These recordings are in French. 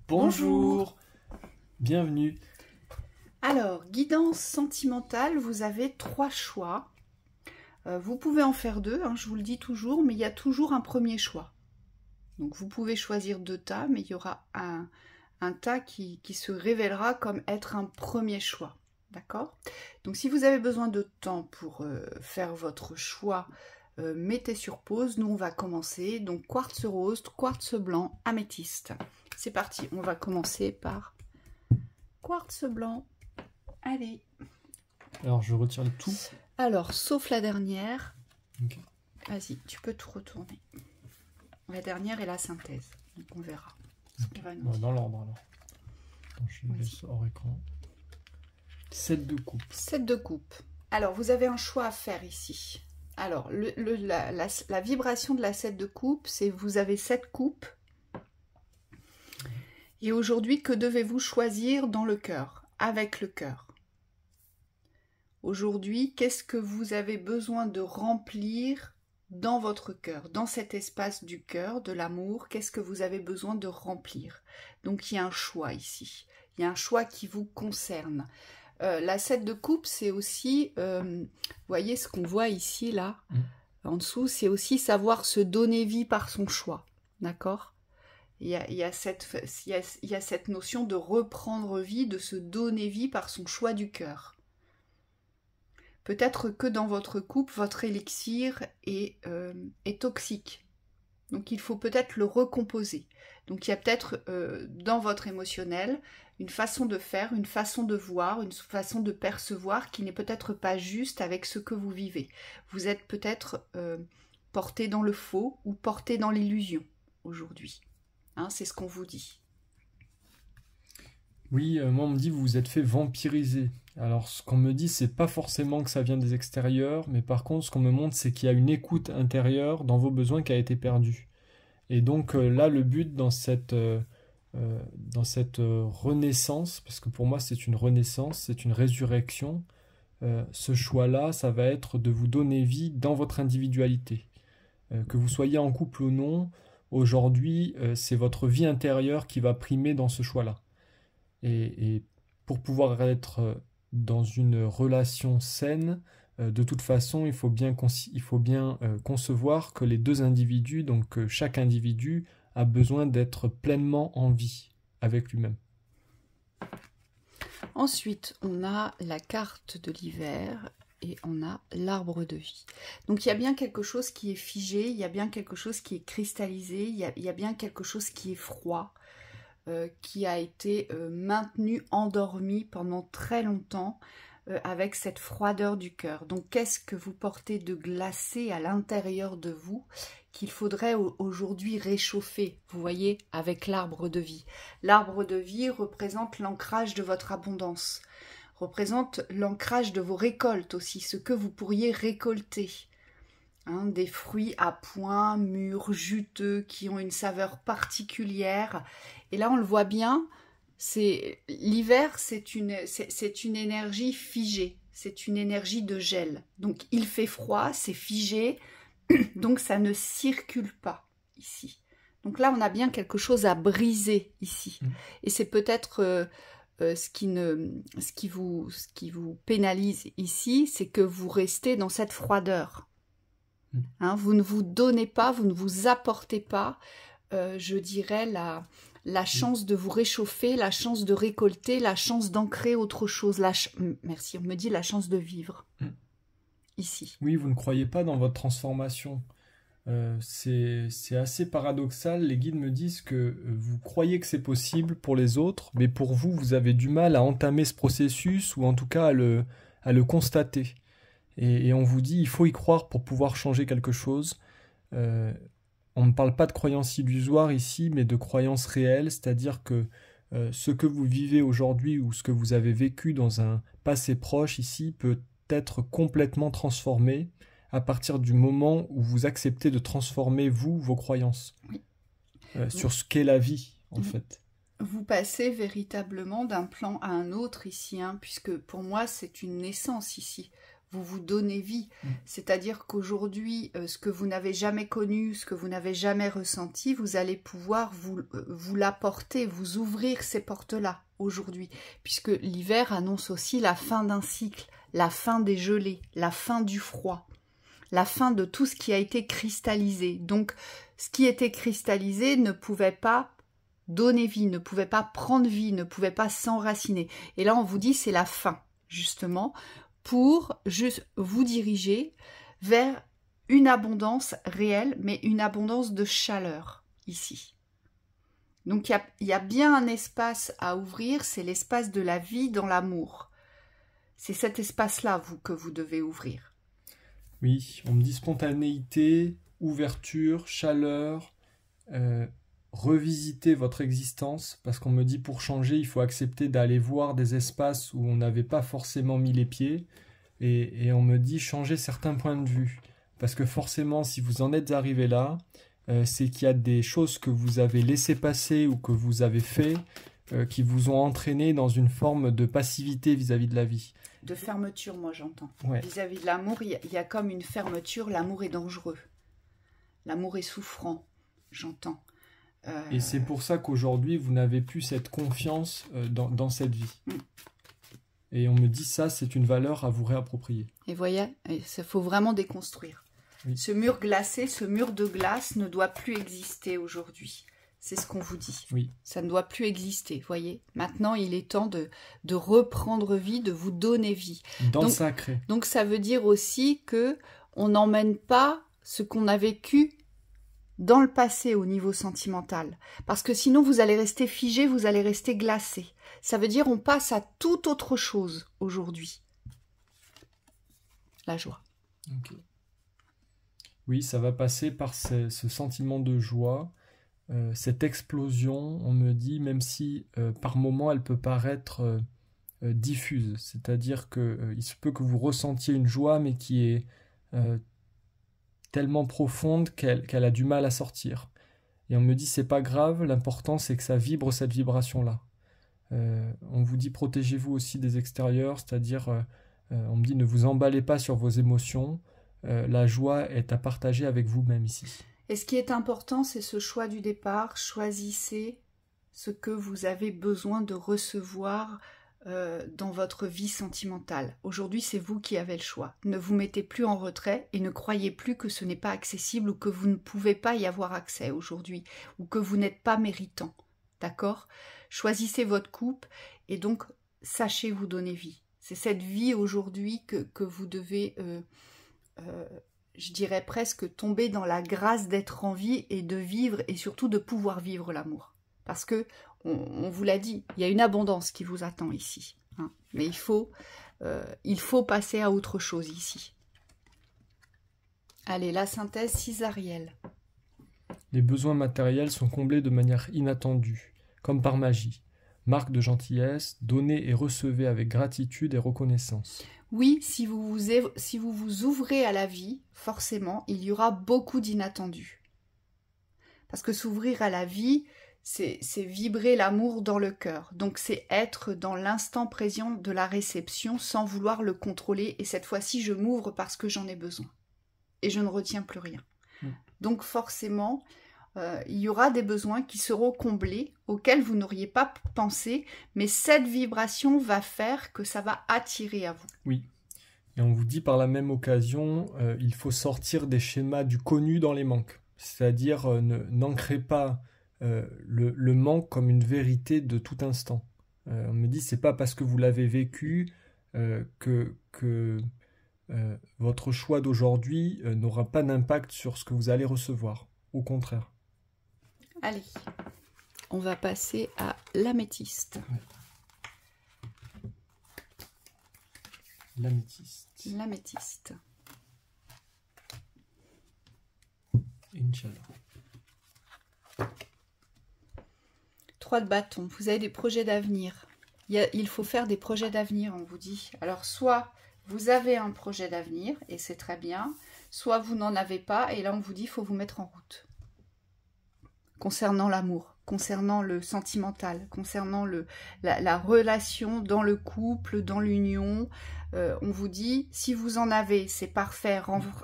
Bonjour, bienvenue. Alors, guidance sentimentale, vous avez 3 choix. Vous pouvez en faire 2, hein, je vous le dis toujours, mais il y a toujours un premier choix. Donc vous pouvez choisir 2 tas, mais il y aura un tas qui se révélera comme être un premier choix. D'accord? Donc si vous avez besoin de temps pour faire votre choix, mettez sur pause. Nous, on va commencer. Donc quartz rose, quartz blanc, améthyste. C'est parti, on va commencer par quartz blanc. Allez. Alors, je retire le tout. Alors, sauf la dernière. Okay. Vas-y, tu peux tout retourner. La dernière est la synthèse. Donc, on verra. Okay. Dans l'ordre, alors. Je laisse hors écran. 7 de coupe. 7 de coupe. Alors, vous avez un choix à faire ici. Alors, la vibration de la 7 de coupe, c'est vous avez 7 coupes. Et aujourd'hui, que devez-vous choisir dans le cœur, avec le cœur? Aujourd'hui, qu'est-ce que vous avez besoin de remplir dans votre cœur, dans cet espace du cœur, de l'amour? Qu'est-ce que vous avez besoin de remplir? Donc, il y a un choix ici. Il y a un choix qui vous concerne. La 7 de coupe, c'est aussi, vous voyez ce qu'on voit ici, là, en dessous, c'est aussi savoir se donner vie par son choix. D'accord ? Il y a cette notion de reprendre vie, de se donner vie par son choix du cœur. Peut-être que dans votre couple, votre élixir est toxique. Donc il faut peut-être le recomposer. Donc il y a peut-être dans votre émotionnel une façon de faire, une façon de voir, une façon de percevoir qui n'est peut-être pas juste avec ce que vous vivez. Vous êtes peut-être porté dans le faux ou porté dans l'illusion aujourd'hui. Hein, c'est ce qu'on vous dit. Oui, moi on me dit vous vous êtes fait vampiriser. Alors ce qu'on me dit c'est pas forcément que ça vient des extérieurs, mais par contre ce qu'on me montre c'est qu'il y a une écoute intérieure dans vos besoins qui a été perdue. Et donc là le but dans cette renaissance, parce que pour moi c'est une renaissance, c'est une résurrection, ce choix-là ça va être de vous donner vie dans votre individualité. Que vous soyez en couple ou non, aujourd'hui c'est votre vie intérieure qui va primer dans ce choix-là. Et pour pouvoir être dans une relation saine, de toute façon, il faut bien concevoir que les deux individus, donc chaque individu, a besoin d'être pleinement en vie avec lui-même. Ensuite, on a la carte de l'hiver et on a l'arbre de vie. Donc il y a bien quelque chose qui est figé, il y a bien quelque chose qui est cristallisé, il y a bien quelque chose qui est froid. Qui a été maintenu, endormi pendant très longtemps avec cette froideur du cœur. Donc qu'est-ce que vous portez de glacé à l'intérieur de vous qu'il faudrait aujourd'hui réchauffer, vous voyez, avec l'arbre de vie. L'arbre de vie représente l'ancrage de votre abondance, représente l'ancrage de vos récoltes aussi, ce que vous pourriez récolter. Hein, des fruits à point, mûrs, juteux, qui ont une saveur particulière. Et là, on le voit bien, l'hiver, c'est une énergie figée, c'est une énergie de gel. Donc, il fait froid, c'est figé, donc ça ne circule pas ici. Donc là, on a bien quelque chose à briser ici. Et c'est peut-être ce qui vous pénalise ici, c'est que vous restez dans cette froideur. Hein, vous ne vous donnez pas, vous ne vous apportez pas, je dirais, la chance de vous réchauffer, la chance de récolter, la chance d'ancrer autre chose. Merci, on me dit la chance de vivre. Ici. Oui, vous ne croyez pas dans votre transformation. C'est assez paradoxal. Les guides me disent que vous croyez que c'est possible pour les autres, mais pour vous, vous avez du mal à entamer ce processus ou en tout cas à le constater. Et on vous dit, il faut y croire pour pouvoir changer quelque chose. On ne parle pas de croyances illusoires ici, mais de croyances réelles, c'est-à-dire que ce que vous vivez aujourd'hui ou ce que vous avez vécu dans un passé proche ici peut être complètement transformé à partir du moment où vous acceptez de transformer, vos croyances, sur ce qu'est la vie, en fait. Vous passez véritablement d'un plan à un autre ici, hein, puisque pour moi, c'est une naissance ici. vous vous donnez vie. C'est-à-dire qu'aujourd'hui, ce que vous n'avez jamais connu, ce que vous n'avez jamais ressenti, vous allez pouvoir vous l'apporter, vous ouvrir ces portes-là aujourd'hui. Puisque l'hiver annonce aussi la fin d'un cycle, la fin des gelées, la fin du froid, la fin de tout ce qui a été cristallisé. Donc, ce qui était cristallisé ne pouvait pas donner vie, ne pouvait pas prendre vie, ne pouvait pas s'enraciner. Et là, on vous dit c'est la fin, justement, pour juste vous diriger vers une abondance réelle, mais une abondance de chaleur, ici. Donc, il y a bien un espace à ouvrir, c'est l'espace de la vie dans l'amour. C'est cet espace-là, que vous devez ouvrir. Oui, on me dit spontanéité, ouverture, chaleur, revisiter votre existence, parce qu'on me dit pour changer, il faut accepter d'aller voir des espaces où on n'avait pas forcément mis les pieds, et on me dit changer certains points de vue, parce que forcément, si vous en êtes arrivé là, c'est qu'il y a des choses que vous avez laissées passer ou que vous avez fait qui vous ont entraîné dans une forme de passivité vis-à-vis de la vie. De fermeture, moi j'entends. Ouais. Vis-à-vis de l'amour, il y a comme une fermeture. L'amour est dangereux. L'amour est souffrant, j'entends. Et c'est pour ça qu'aujourd'hui, vous n'avez plus cette confiance dans cette vie. Et on me dit ça, c'est une valeur à vous réapproprier. Et voyez, il faut vraiment déconstruire. Oui. Ce mur glacé, ce mur de glace ne doit plus exister aujourd'hui. C'est ce qu'on vous dit. Oui. Ça ne doit plus exister, voyez. Maintenant, il est temps de reprendre vie, de vous donner vie. Dans le sacré. Donc, ça veut dire aussi que on n'emmène pas ce qu'on a vécu dans le passé au niveau sentimental. Parce que sinon, vous allez rester figé, vous allez rester glacé. Ça veut dire on passe à toute autre chose aujourd'hui. La joie. Okay. Oui, ça va passer par ce sentiment de joie, cette explosion, on me dit, même si par moment elle peut paraître diffuse. C'est-à-dire qu'il se peut que vous ressentiez une joie, mais qui est tellement profonde qu'elle a du mal à sortir. Et on me dit, c'est pas grave, l'important c'est que ça vibre cette vibration-là. On vous dit, protégez-vous aussi des extérieurs, c'est-à-dire, on me dit, ne vous emballez pas sur vos émotions, la joie est à partager avec vous-même ici. Et ce qui est important, c'est ce choix du départ. Choisissez ce que vous avez besoin de recevoir dans votre vie sentimentale. Aujourd'hui, c'est vous qui avez le choix. Ne vous mettez plus en retrait et ne croyez plus que ce n'est pas accessible ou que vous ne pouvez pas y avoir accès aujourd'hui ou que vous n'êtes pas méritant. D'accord ? Choisissez votre coupe et donc sachez vous donner vie. C'est cette vie aujourd'hui que vous devez, je dirais presque, tomber dans la grâce d'être en vie et de vivre et surtout de pouvoir vivre l'amour. Parce que, on vous l'a dit, il y a une abondance qui vous attend ici. Hein. Mais il faut passer à autre chose ici. Allez, la synthèse 6 Ariel. Les besoins matériels sont comblés de manière inattendue, comme par magie. Marque de gentillesse, donnez et recevez avec gratitude et reconnaissance. Oui, si vous vous ouvrez à la vie, forcément, il y aura beaucoup d'inattendus. Parce que s'ouvrir à la vie, c'est vibrer l'amour dans le cœur. Donc c'est être dans l'instant présent de la réception sans vouloir le contrôler. Et cette fois-ci, je m'ouvre parce que j'en ai besoin. Et je ne retiens plus rien. Donc forcément, il y aura des besoins qui seront comblés, auxquels vous n'auriez pas pensé, mais cette vibration va faire que ça va attirer à vous. Oui, et on vous dit par la même occasion, il faut sortir des schémas du connu dans les manques. C'est-à-dire, n'ancrez pas le manque comme une vérité de tout instant. On me dit, c'est pas parce que vous l'avez vécu que votre choix d'aujourd'hui n'aura pas d'impact sur ce que vous allez recevoir. Au contraire. Allez, on va passer à l'améthyste. Ouais. L'améthyste. L'améthyste. Inch'Allah. 3 de bâton. Vous avez des projets d'avenir. Il faut faire des projets d'avenir, on vous dit. Alors, soit vous avez un projet d'avenir, et c'est très bien, soit vous n'en avez pas, et là, on vous dit, il faut vous mettre en route. Concernant l'amour. concernant le sentimental, concernant la relation dans le couple, dans l'union. On vous dit, si vous en avez, c'est parfait,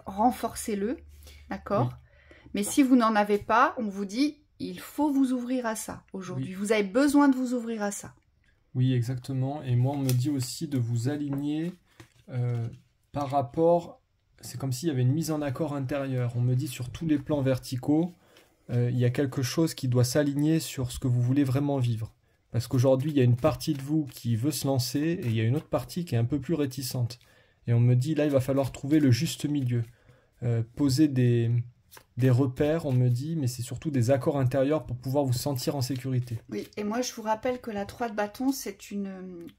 renforcez-le, d'accord? Oui. Mais si vous n'en avez pas, on vous dit, il faut vous ouvrir à ça aujourd'hui. Oui. Vous avez besoin de vous ouvrir à ça. Oui, exactement. Et moi, on me dit aussi de vous aligner par rapport... C'est comme s'il y avait une mise en accord intérieure. On me dit sur tous les plans verticaux, il y a quelque chose qui doit s'aligner sur ce que vous voulez vraiment vivre. Parce qu'aujourd'hui, il y a une partie de vous qui veut se lancer et il y a une autre partie qui est un peu plus réticente. Et on me dit, là, il va falloir trouver le juste milieu. Poser des repères, on me dit, mais c'est surtout des accords intérieurs pour pouvoir vous sentir en sécurité. Oui, et moi, je vous rappelle que la 3 de bâton, c'est une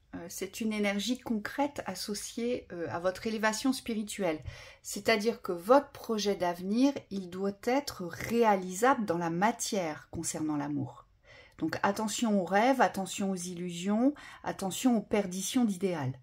énergie concrète associée à votre élévation spirituelle. C'est-à-dire que votre projet d'avenir, il doit être réalisable dans la matière concernant l'amour. Donc attention aux rêves, attention aux illusions, attention aux perditions d'idéal.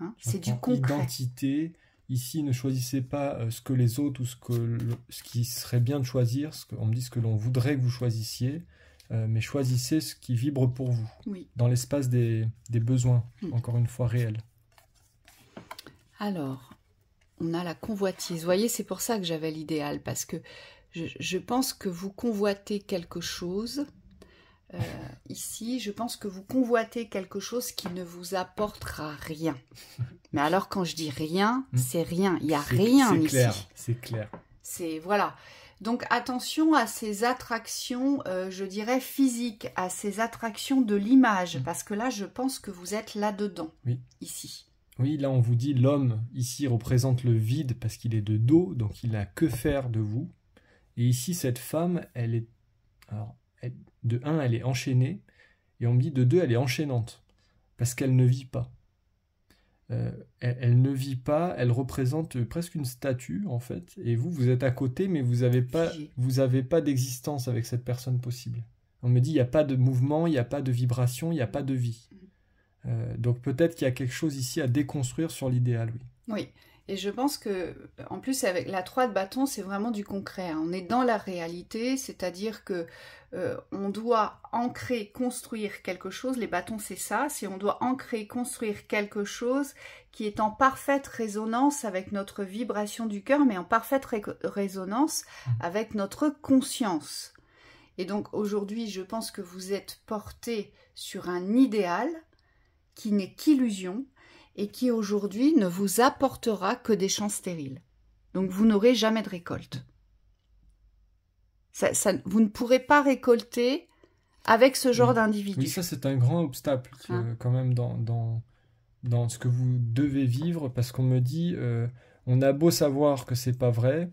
Hein, c'est du concret. Identité, ici, ne choisissez pas ce que les autres ou ce qui serait bien de choisir. On me dit ce que l'on voudrait que vous choisissiez, mais choisissez ce qui vibre pour vous, oui. Dans l'espace des besoins, encore une fois réels. Alors, on a la convoitise. Vous voyez, c'est pour ça que j'avais l'idéal, parce que je pense que vous convoitez quelque chose. Ici, je pense que vous convoitez quelque chose qui ne vous apportera rien. Mais alors, quand je dis rien, c'est rien. Il n'y a rien ici. C'est clair. C'est voilà. Donc, attention à ces attractions, je dirais physiques, à ces attractions de l'image, parce que là, je pense que vous êtes là-dedans, ici. Oui, là, on vous dit l'homme, ici, représente le vide parce qu'il est de dos, donc il n'a que faire de vous. Et ici, cette femme, elle est... Alors, de 1, elle est enchaînée, et on me dit de 2, elle est enchaînante, parce qu'elle ne vit pas. Elle ne vit pas, elle représente presque une statue, en fait, et vous êtes à côté, mais vous n'avez pas d'existence avec cette personne possible. On me dit, il n'y a pas de mouvement, il n'y a pas de vibration, il n'y a pas de vie. Donc peut-être qu'il y a quelque chose ici à déconstruire sur l'idéal, oui. Oui. Et je pense que, en plus, avec la 3 de bâton, c'est vraiment du concret. Hein. On est dans la réalité, c'est-à-dire que on doit ancrer, construire quelque chose. Les bâtons, c'est ça. C'est on doit ancrer, construire quelque chose qui est en parfaite résonance avec notre vibration du cœur, mais en parfaite résonance avec notre conscience. Et donc, aujourd'hui, je pense que vous êtes porté sur un idéal qui n'est qu'illusion, et qui aujourd'hui ne vous apportera que des champs stériles. Donc vous n'aurez jamais de récolte. Vous ne pourrez pas récolter avec ce genre d'individu. Oui, ça c'est un grand obstacle quand même dans ce que vous devez vivre, parce qu'on me dit, on a beau savoir que c'est pas vrai,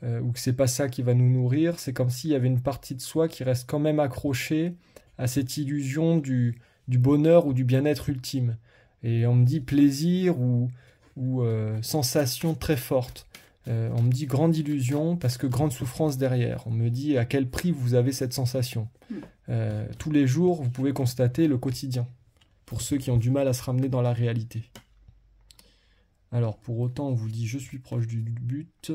ou que c'est pas ça qui va nous nourrir, c'est comme s'il y avait une partie de soi qui reste quand même accrochée à cette illusion du bonheur ou du bien-être ultime. Et on me dit plaisir ou sensation très forte. On me dit grande illusion parce que grande souffrance derrière. On me dit à quel prix vous avez cette sensation. Tous les jours, vous pouvez constater le quotidien. Pour ceux qui ont du mal à se ramener dans la réalité. Alors, pour autant, on vous dit je suis proche du but.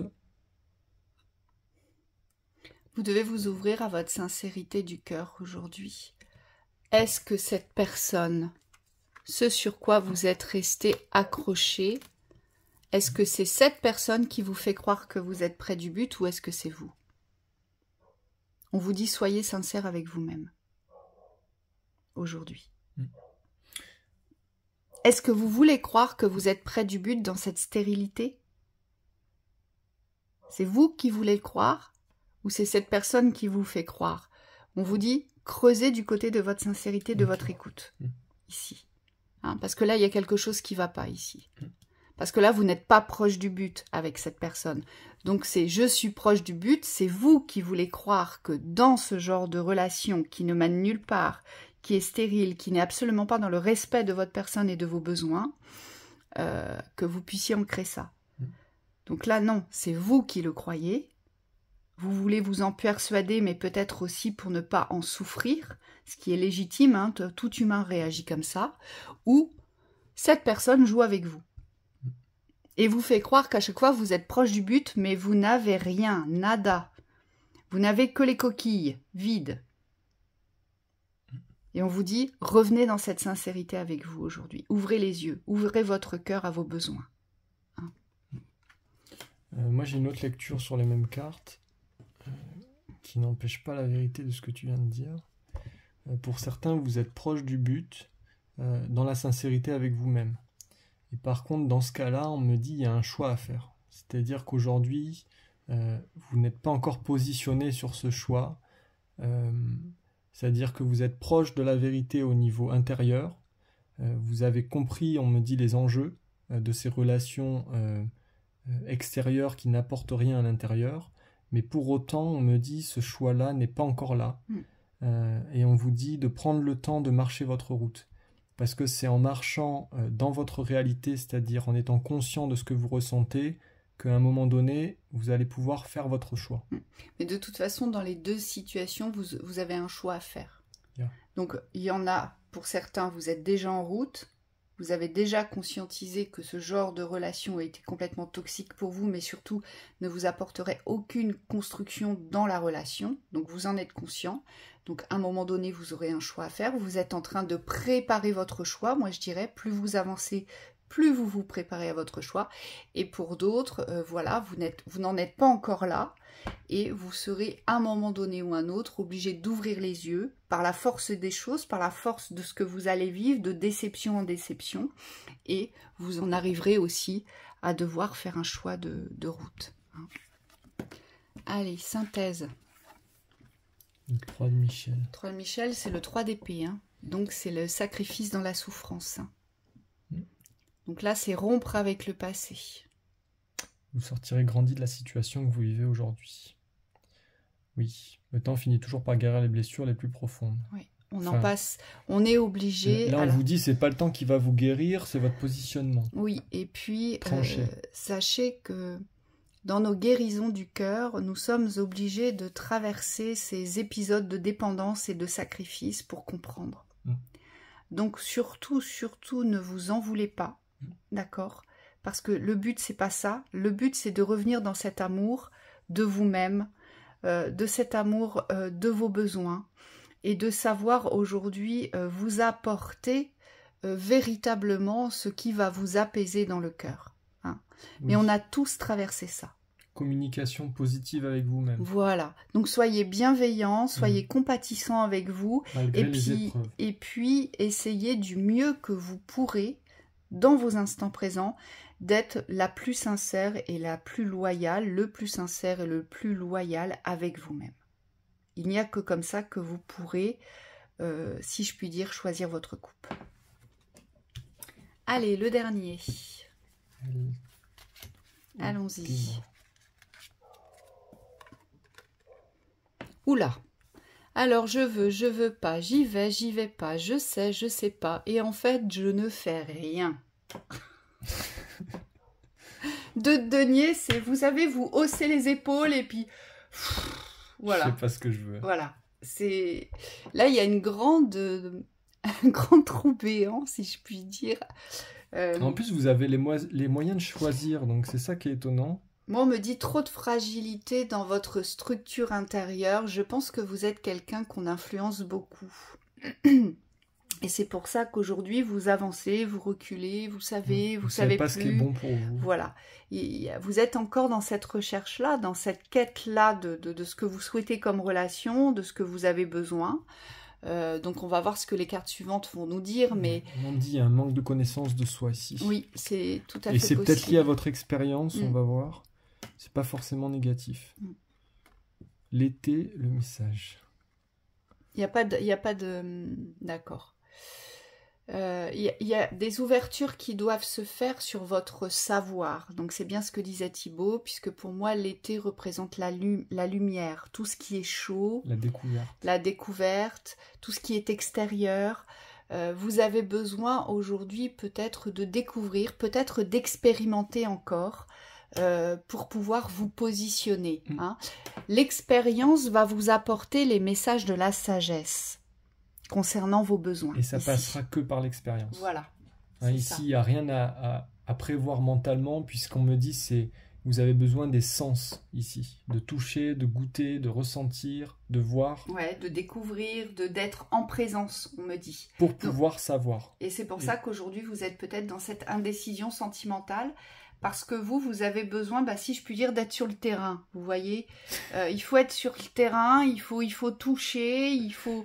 Vous devez vous ouvrir à votre sincérité du cœur aujourd'hui. Est-ce que cette personne... ce sur quoi vous êtes resté accroché, est-ce que c'est cette personne qui vous fait croire que vous êtes près du but ou est-ce que c'est vous? On vous dit soyez sincère avec vous-même aujourd'hui. Est-ce que vous voulez croire que vous êtes près du but dans cette stérilité? C'est vous qui voulez le croire ou c'est cette personne qui vous fait croire? On vous dit creusez du côté de votre sincérité, de votre écoute, ici. Hein, parce que là, il y a quelque chose qui ne va pas ici. Parce que là, vous n'êtes pas proche du but avec cette personne. Donc, c'est « je suis proche du but », c'est vous qui voulez croire que dans ce genre de relation qui ne mène nulle part, qui est stérile, qui n'est absolument pas dans le respect de votre personne et de vos besoins, que vous puissiez ancrer ça. Donc là, non, c'est vous qui le croyez. Vous voulez vous en persuader, mais peut-être aussi pour ne pas en souffrir, ce qui est légitime, hein, tout humain réagit comme ça, ou cette personne joue avec vous. Et vous fait croire qu'à chaque fois vous êtes proche du but, mais vous n'avez rien, nada. Vous n'avez que les coquilles vides. Et on vous dit, revenez dans cette sincérité avec vous aujourd'hui. Ouvrez les yeux, ouvrez votre cœur à vos besoins. Hein. Moi, j'ai une autre lecture sur les mêmes cartes qui n'empêche pas la vérité de ce que tu viens de dire. Pour certains, vous êtes proche du but dans la sincérité avec vous-même. Et par contre, dans ce cas-là, on me dit il y a un choix à faire. C'est-à-dire qu'aujourd'hui, vous n'êtes pas encore positionné sur ce choix. C'est-à-dire que vous êtes proche de la vérité au niveau intérieur. Vous avez compris, on me dit, les enjeux de ces relations extérieures qui n'apportent rien à l'intérieur. Mais pour autant, on me dit, ce choix-là n'est pas encore là. Et on vous dit de prendre le temps de marcher votre route. Parce que c'est en marchant dans votre réalité, c'est-à-dire en étant conscient de ce que vous ressentez, qu'à un moment donné, vous allez pouvoir faire votre choix. Mais de toute façon, dans les deux situations, vous avez un choix à faire. Yeah. Donc, il y en a, pour certains, vous êtes déjà en route, vous avez déjà conscientisé que ce genre de relation a été complètement toxique pour vous, mais surtout ne vous apporterait aucune construction dans la relation. Donc, vous en êtes conscient. Donc, à un moment donné, vous aurez un choix à faire. Vous êtes en train de préparer votre choix. Moi, je dirais, plus vous avancez, plus vous vous préparez à votre choix. Et pour d'autres, voilà, vous n'en êtes pas encore là. Et vous serez, à un moment donné ou un autre, obligé d'ouvrir les yeux par la force des choses, par la force de ce que vous allez vivre, de déception en déception. Et vous en arriverez aussi à devoir faire un choix de route. Hein. Allez, synthèse. Le 3 de Michel. 3 de Michel, c'est le 3 d'épée. Hein. Donc, c'est le sacrifice dans la souffrance. Hein. Donc là, c'est rompre avec le passé. Vous sortirez grandi de la situation que vous vivez aujourd'hui. Oui, le temps finit toujours par guérir les blessures les plus profondes. Oui, en passe, on est obligé... Là, on vous dit, c'est pas le temps qui va vous guérir, c'est votre positionnement. Oui, et puis, sachez que dans nos guérisons du cœur, nous sommes obligés de traverser ces épisodes de dépendance et de sacrifice pour comprendre. Donc surtout, ne vous en voulez pas, d'accord ? Parce que le but, c'est pas ça. Le but, c'est de revenir dans cet amour de vous-même, de cet amour de vos besoins, et de savoir aujourd'hui vous apporter véritablement ce qui va vous apaiser dans le cœur. Hein. Oui. Mais on a tous traversé ça. Communication positive avec vous-même. Voilà. Donc soyez bienveillants, soyez compatissants avec vous, et puis essayez du mieux que vous pourrez, dans vos instants présents, d'être la plus sincère et la plus loyale, le plus sincère et le plus loyal avec vous-même. Il n'y a que comme ça que vous pourrez, si je puis dire, choisir votre coupe. Allez, le dernier. Allons-y. Oula. Alors je veux pas, j'y vais pas, je sais pas, et en fait je ne fais rien. Deux deniers, c'est, vous savez, vous haussez les épaules et puis voilà. Je sais pas ce que je veux. Voilà, c'est là il y a un grand trou béant, si je puis dire. En plus, vous avez les moyens de choisir, donc c'est ça qui est étonnant. Moi, on me dit trop de fragilité dans votre structure intérieure. Je pense que vous êtes quelqu'un qu'on influence beaucoup. Et c'est pour ça qu'aujourd'hui, vous avancez, vous reculez, vous savez pas plus. Ce qui est bon pour vous. Voilà. Vous êtes encore dans cette recherche-là, dans cette quête-là de ce que vous souhaitez comme relation, de ce que vous avez besoin. Donc on va voir ce que les cartes suivantes vont nous dire, mais... On dit un manque de connaissance de soi ici. Oui, c'est tout à fait possible. Et c'est peut-être lié à votre expérience, on va voir. C'est pas forcément négatif. L'été, le message. Il n'y a pas de... D'accord. Il y a des ouvertures qui doivent se faire sur votre savoir. Donc c'est bien ce que disait Thibaut, puisque pour moi l'été représente la lumière, tout ce qui est chaud, la découverte, tout ce qui est extérieur. Vous avez besoin aujourd'hui peut-être de découvrir, peut-être d'expérimenter encore pour pouvoir vous positionner. Hein. L'expérience va vous apporter les messages de la sagesse concernant vos besoins. Et ça passera que par l'expérience. Voilà. Hein, ici, il n'y a rien à prévoir mentalement, puisqu'on me dit vous avez besoin des sens ici, de toucher, de goûter, de ressentir, de voir, Ouais, de découvrir, d'être en présence, on me dit. pour pouvoir savoir. Et c'est pour ça qu'aujourd'hui, vous êtes peut-être dans cette indécision sentimentale, parce que vous avez besoin, si je puis dire, d'être sur le terrain. Vous voyez, il faut être sur le terrain, il faut toucher, il faut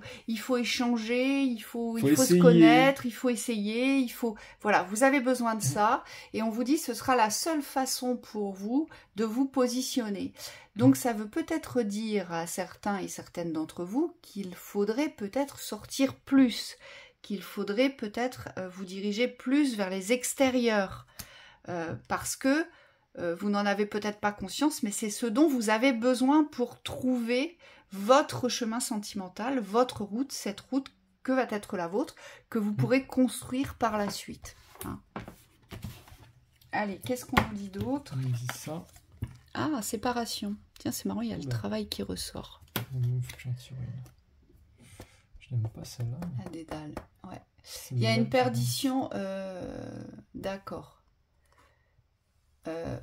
échanger, il faut se essayer. connaître, il faut essayer, voilà, vous avez besoin de ça. Et on vous dit, ce sera la seule façon pour vous de vous positionner. Donc ça veut peut-être dire à certains et certaines d'entre vous qu'il faudrait peut-être sortir plus, qu'il faudrait peut-être vous diriger plus vers les extérieurs. Parce que vous n'en avez peut-être pas conscience, mais c'est ce dont vous avez besoin pour trouver votre chemin sentimental, votre route, cette route que va être la vôtre, que vous pourrez construire par la suite. Hein. Allez, qu'est-ce qu'on nous dit d'autre? On dit ça. Ah, séparation. Tiens, c'est marrant, il y a le travail qui ressort. Faut que j'en tire une. Je n'aime pas celle-là. Mais... La dédale, ouais. Il y a une perdition, d'accord.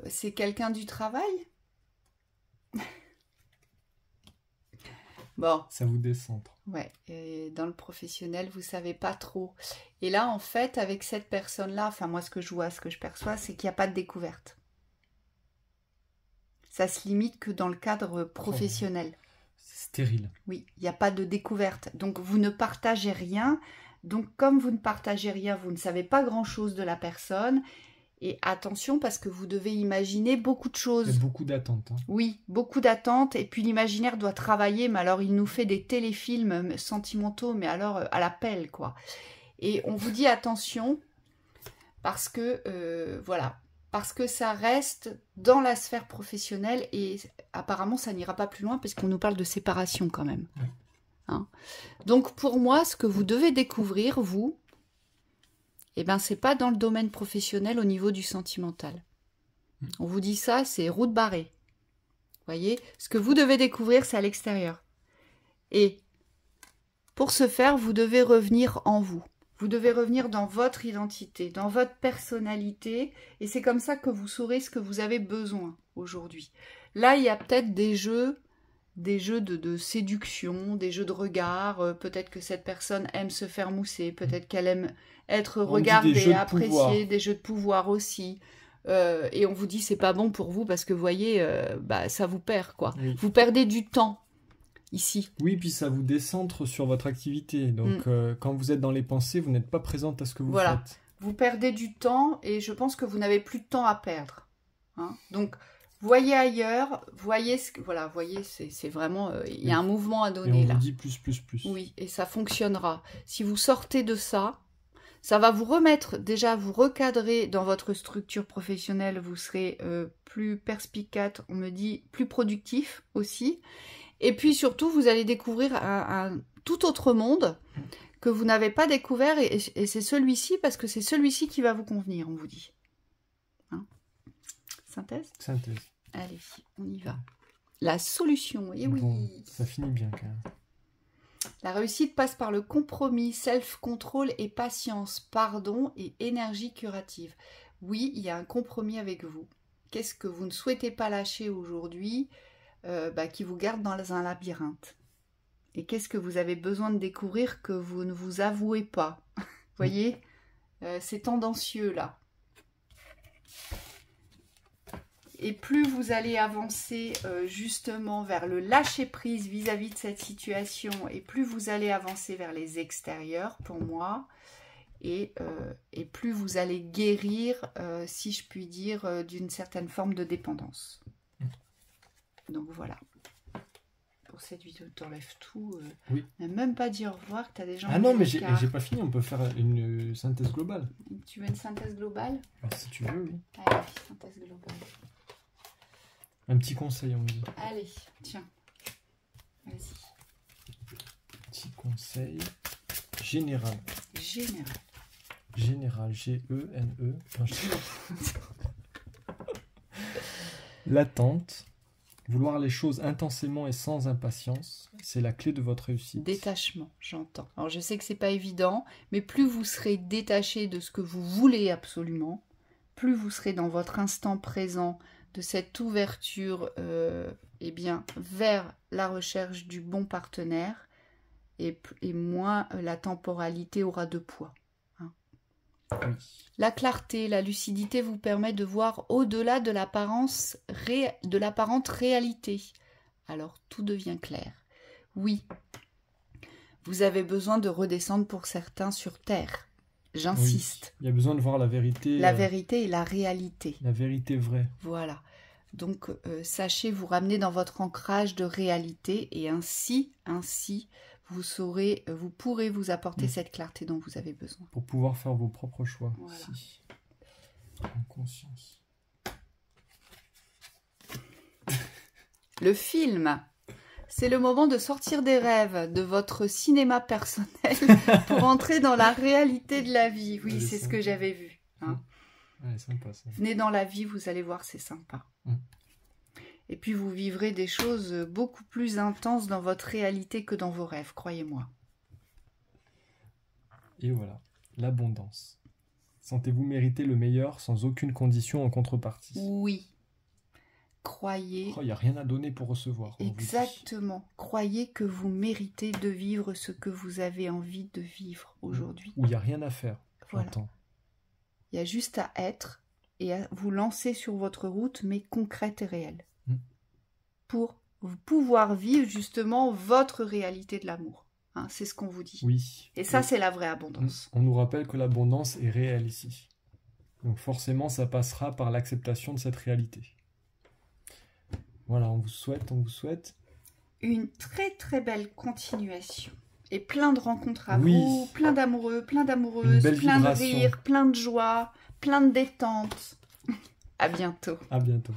C'est quelqu'un du travail? Bon. Ça vous décentre. Ouais, et dans le professionnel, vous savez pas trop. Et là, en fait, avec cette personne-là, enfin moi, ce que je vois, ce que je perçois, c'est qu'il n'y a pas de découverte. Ça se limite que dans le cadre professionnel. C'est stérile. Oui, il n'y a pas de découverte. Donc, vous ne partagez rien. Donc, comme vous ne partagez rien, vous ne savez pas grand-chose de la personne. Et attention, parce que vous devez imaginer beaucoup de choses. Il y a beaucoup d'attentes. Hein. Oui, beaucoup d'attentes. Et puis l'imaginaire doit travailler, mais alors il nous fait des téléfilms sentimentaux, mais alors à la pelle, quoi. Et on vous dit attention, parce que, voilà, parce que ça reste dans la sphère professionnelle et apparemment ça n'ira pas plus loin, parce qu'on nous parle de séparation quand même. Oui. Hein. Donc pour moi, ce que vous devez découvrir, vous, eh ben, c'est pas dans le domaine professionnel au niveau du sentimental. On vous dit ça, c'est route barrée. Vous voyez, ce que vous devez découvrir, c'est à l'extérieur. Et pour ce faire, vous devez revenir en vous. Vous devez revenir dans votre identité, dans votre personnalité. Et c'est comme ça que vous saurez ce que vous avez besoin aujourd'hui. Là, il y a peut-être des jeux de séduction, des jeux de regard. Peut-être que cette personne aime se faire mousser. Peut-être qu'elle aime être regardée, appréciée, des jeux de pouvoir aussi. Et on vous dit c'est pas bon pour vous parce que vous voyez, ça vous perd, quoi. Oui. Vous perdez du temps ici. Oui, puis ça vous décentre sur votre activité. Donc quand vous êtes dans les pensées, vous n'êtes pas présente à ce que vous faites. Vous perdez du temps et je pense que vous n'avez plus de temps à perdre. Hein. Donc voyez ailleurs, voyez ce que, voilà, voyez, c'est vraiment, il y a un mouvement à donner et on là. Vous dit plus. Oui, et ça fonctionnera. Si vous sortez de ça, ça va vous remettre, déjà vous recadrer dans votre structure professionnelle, vous serez plus perspicace, on me dit plus productif aussi. Et puis surtout, vous allez découvrir un tout autre monde que vous n'avez pas découvert et c'est celui-ci parce que c'est celui-ci qui va vous convenir, on vous dit. Hein? Synthèse ? Synthèse. Allez, on y va. La solution, et oui. Bon, ça finit bien quand même. La réussite passe par le compromis, self-control et patience, pardon et énergie curative. Oui, il y a un compromis avec vous. Qu'est-ce que vous ne souhaitez pas lâcher aujourd'hui qui vous garde dans un labyrinthe? Et qu'est-ce que vous avez besoin de découvrir que vous ne vous avouez pas? Vous voyez, c'est tendancieux là. Et plus vous allez avancer justement vers le lâcher-prise vis-à-vis de cette situation, et plus vous allez avancer vers les extérieurs, pour moi, et plus vous allez guérir, si je puis dire, d'une certaine forme de dépendance. Donc voilà. Pour cette vidéo, t'enlèves tout. Oui. On n'a même pas dit au revoir, que tu as des gens... Ah non, mais j'ai pas fini, on peut faire une synthèse globale. Tu veux une synthèse globale? Si tu veux, oui. Allez, synthèse globale. Un petit conseil, on me dit. Allez, tiens. Vas-y. Petit conseil général. Général, G-E-N-E. L'attente, vouloir les choses intensément et sans impatience, c'est la clé de votre réussite. Détachement, j'entends. Alors je sais que c'est pas évident, mais plus vous serez détaché de ce que vous voulez absolument, plus vous serez dans votre instant présent, de cette ouverture eh bien, vers la recherche du bon partenaire et moins la temporalité aura de poids. Hein. Oui. La clarté, la lucidité vous permet de voir au-delà de l'apparente réalité. Alors tout devient clair. Oui, vous avez besoin de redescendre pour certains sur Terre. J'insiste. Oui. Il y a besoin de voir la vérité. La vérité et la réalité. La vérité vraie. Voilà. Donc, sachez vous ramener dans votre ancrage de réalité et ainsi, vous pourrez vous apporter cette clarté dont vous avez besoin. Pour pouvoir faire vos propres choix voilà. aussi. En conscience. Le film. C'est le moment de sortir des rêves, de votre cinéma personnel pour entrer dans la réalité de la vie. Oui, c'est ce que j'avais vu. Hein. Ouais, sympa, ça. Venez dans la vie, vous allez voir, c'est sympa. Et puis vous vivrez des choses beaucoup plus intenses dans votre réalité que dans vos rêves, croyez-moi. Et voilà, l'abondance. Sentez-vous mériter le meilleur sans aucune condition en contrepartie. Oui. Croyez... Il n'y a rien à donner pour recevoir. Exactement. Croyez que vous méritez de vivre ce que vous avez envie de vivre aujourd'hui. Où il n'y a rien à faire, voilà. j'entends. Il y a juste à être et à vous lancer sur votre route, mais concrète et réelle. Pour pouvoir vivre justement votre réalité de l'amour. Hein, c'est ce qu'on vous dit. Oui. Et ça, c'est la vraie abondance. On nous rappelle que l'abondance est réelle ici. Donc forcément, ça passera par l'acceptation de cette réalité. Voilà, on vous souhaite une très très belle continuation. Et plein de rencontres à vous, plein d'amoureux, plein d'amoureuses, plein de rires, plein de joie, plein de détente. À bientôt. À bientôt.